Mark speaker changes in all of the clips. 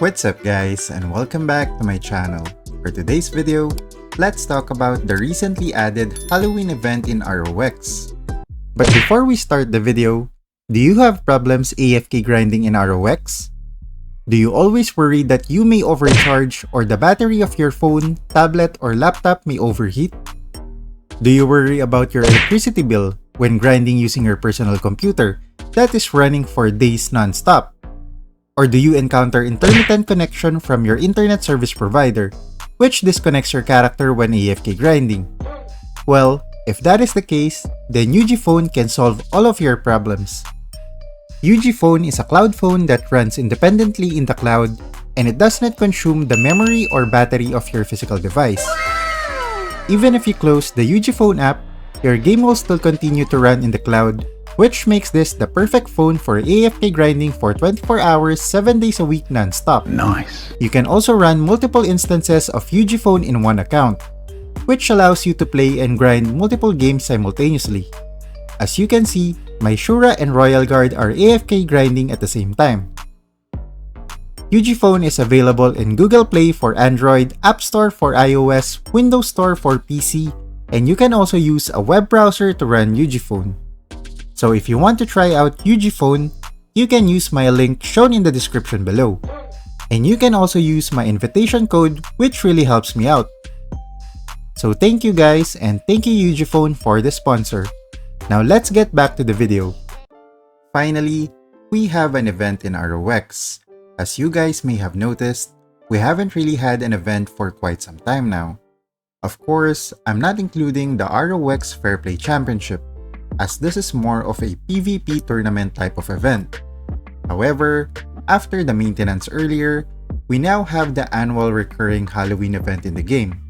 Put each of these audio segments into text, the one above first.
Speaker 1: What's up guys, and welcome back to my channel. For today's video, let's talk about the recently added Halloween event in ROX. But before we start the video, do you have problems AFK grinding in ROX? Do you always worry that you may overcharge or the battery of your phone, tablet, or laptop may overheat? Do you worry about your electricity bill when grinding using your personal computer that is running for days non-stop? Or do you encounter intermittent connection from your internet service provider, which disconnects your character when AFK grinding? Well, if that is the case, then UgPhone can solve all of your problems. UgPhone is a cloud phone that runs independently in the cloud, and it does not consume the memory or battery of your physical device. Even if you close the UgPhone app, your game will still continue to run in the cloud, which makes this the perfect phone for AFK grinding for 24 hours, 7 days a week non-stop.
Speaker 2: Nice.
Speaker 1: You can also run multiple instances of UgPhone in one account, which allows you to play and grind multiple games simultaneously. As you can see, my Shura and Royal Guard are AFK grinding at the same time. UgPhone is available in Google Play for Android, App Store for iOS, Windows Store for PC, and you can also use a web browser to run UgPhone. So if you want to try out UgPhone, you can use my link shown in the description below. And you can also use my invitation code, which really helps me out. So thank you guys, and thank you UgPhone for the sponsor. Now let's get back to the video. Finally, we have an event in ROX. As you guys may have noticed, we haven't really had an event for quite some time now. Of course, I'm not including the ROX Fair Play Championship, as this is more of a PvP tournament type of event. However, after the maintenance earlier, we now have the annual recurring Halloween event in the game.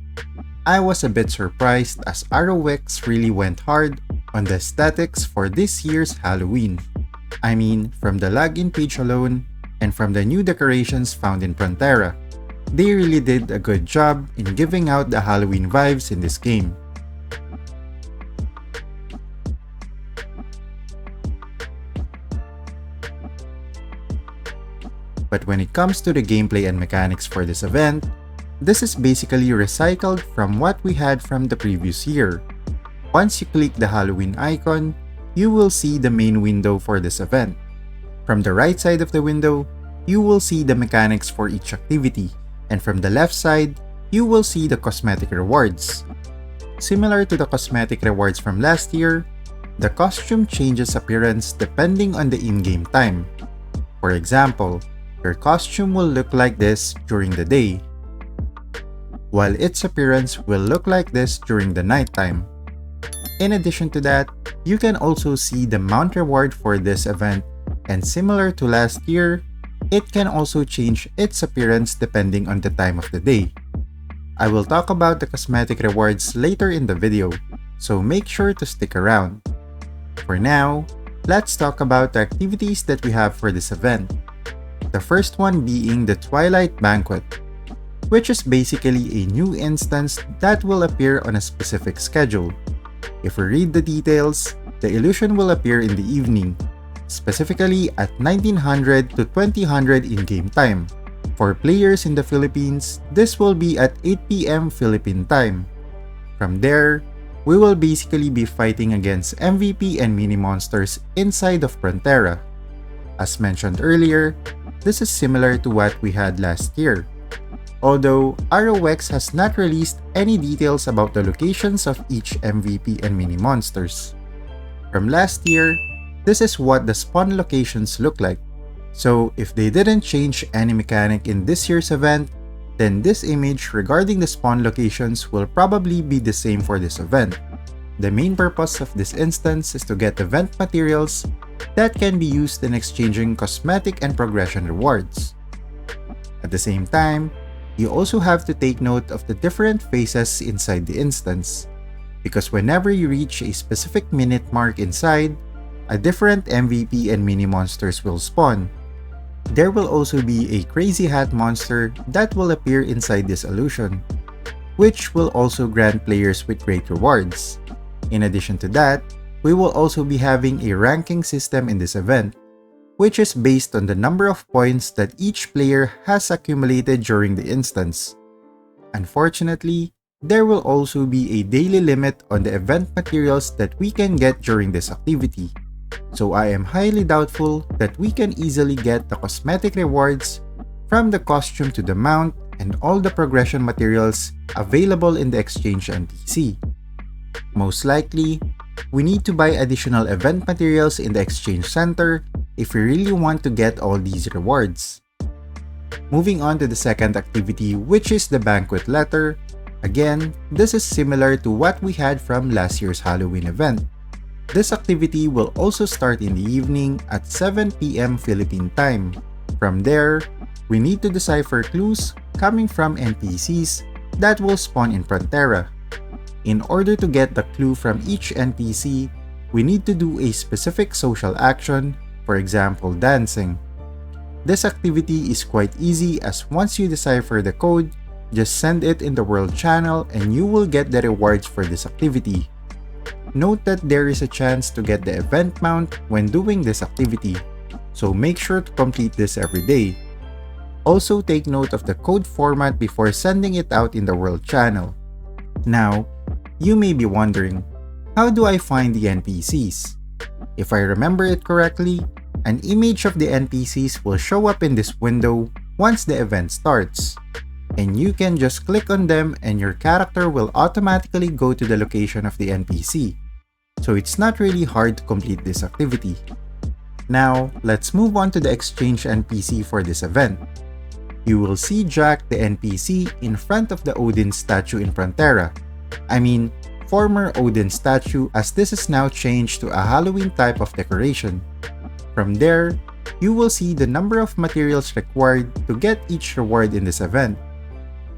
Speaker 1: I was a bit surprised as ROX really went hard on the aesthetics for this year's Halloween. I mean, from the login page alone, and from the new decorations found in Prontera. They really did a good job in giving out the Halloween vibes in this game. But when it comes to the gameplay and mechanics for this event, this is basically recycled from what we had from the previous year. Once you click the Halloween icon, you will see the main window for this event. From the right side of the window, you will see the mechanics for each activity, and from the left side, you will see the cosmetic rewards. Similar to the cosmetic rewards from last year, the costume changes appearance depending on the in-game time. For example, your costume will look like this during the day, while its appearance will look like this during the nighttime. In addition to that, you can also see the mount reward for this event, and similar to last year, it can also change its appearance depending on the time of the day. I will talk about the cosmetic rewards later in the video, so make sure to stick around. For now, let's talk about the activities that we have for this event. The first one being the Twilight Banquet, which is basically a new instance that will appear on a specific schedule. If we read the details, the illusion will appear in the evening, specifically at 1900 to 2000 in-game time. For players in the Philippines, this will be at 8 PM Philippine time. From there, we will basically be fighting against MVP and mini monsters inside of Prontera. As mentioned earlier, this is similar to what we had last year. Although ROX has not released any details about the locations of each MVP and mini monsters. From last year, this is what the spawn locations look like. So if they didn't change any mechanic in this year's event, then this image regarding the spawn locations will probably be the same for this event. The main purpose of this instance is to get event materials that can be used in exchanging cosmetic and progression rewards. At the same time, you also have to take note of the different phases inside the instance, because whenever you reach a specific minute mark inside, a different MVP and mini monsters will spawn. There will also be a crazy hat monster that will appear inside this illusion, which will also grant players with great rewards. In addition to that, we will also be having a ranking system in this event, which is based on the number of points that each player has accumulated during the instance. Unfortunately, there will also be a daily limit on the event materials that we can get during this activity, so I am highly doubtful that we can easily get the cosmetic rewards from the costume to the mount and all the progression materials available in the exchange NPC. Most likely, we need to buy additional event materials in the exchange center if we really want to get all these rewards. Moving on to the second activity, which is the Banquet Letter. Again, this is similar to what we had from last year's Halloween event. This activity will also start in the evening at 7 PM Philippine time. From there, we need to decipher clues coming from NPCs that will spawn in Prontera. In order to get the clue from each NPC, we need to do a specific social action, for example dancing. This activity is quite easy as once you decipher the code, just send it in the world channel and you will get the rewards for this activity. Note that there is a chance to get the event mount when doing this activity, so make sure to complete this every day. Also take note of the code format before sending it out in the world channel. Now, you may be wondering, how do I find the NPCs? If I remember it correctly, an image of the NPCs will show up in this window once the event starts. And you can just click on them and your character will automatically go to the location of the NPC. So it's not really hard to complete this activity. Now, let's move on to the exchange NPC for this event. You will see Jack the NPC in front of the Odin statue in Prontera. I mean, former Odin statue, as this is now changed to a Halloween type of decoration. From there, you will see the number of materials required to get each reward in this event.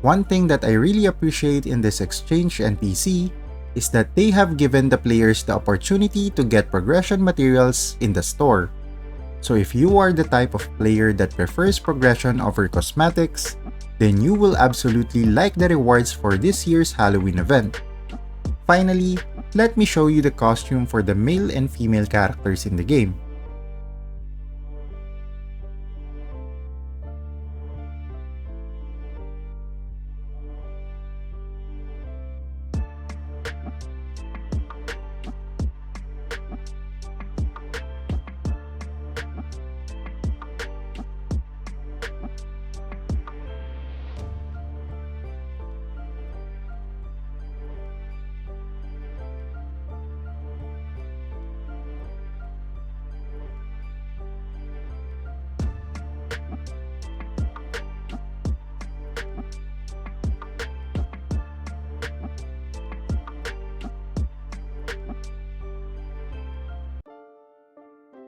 Speaker 1: One thing that I really appreciate in this exchange NPC is that they have given the players the opportunity to get progression materials in the store. So if you are the type of player that prefers progression over cosmetics, then you will absolutely like the rewards for this year's Halloween event. Finally, let me show you the costume for the male and female characters in the game.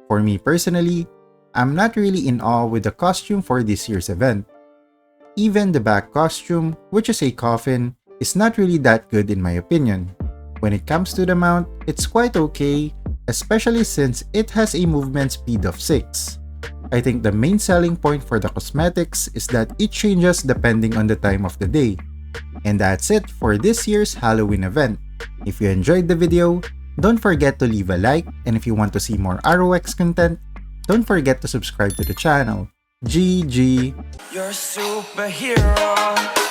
Speaker 1: For me personally, I'm not really in awe with the costume for this year's event. Even the back costume, which is a coffin, is not really that good in my opinion. When it comes to the mount, it's quite okay, especially since it has a movement speed of 6. I think the main selling point for the cosmetics is that it changes depending on the time of the day. And that's it for this year's Halloween event. If you enjoyed the video, don't forget to leave a like, and if you want to see more ROX content, don't forget to subscribe to the channel. GG!
Speaker 2: You're a superhero.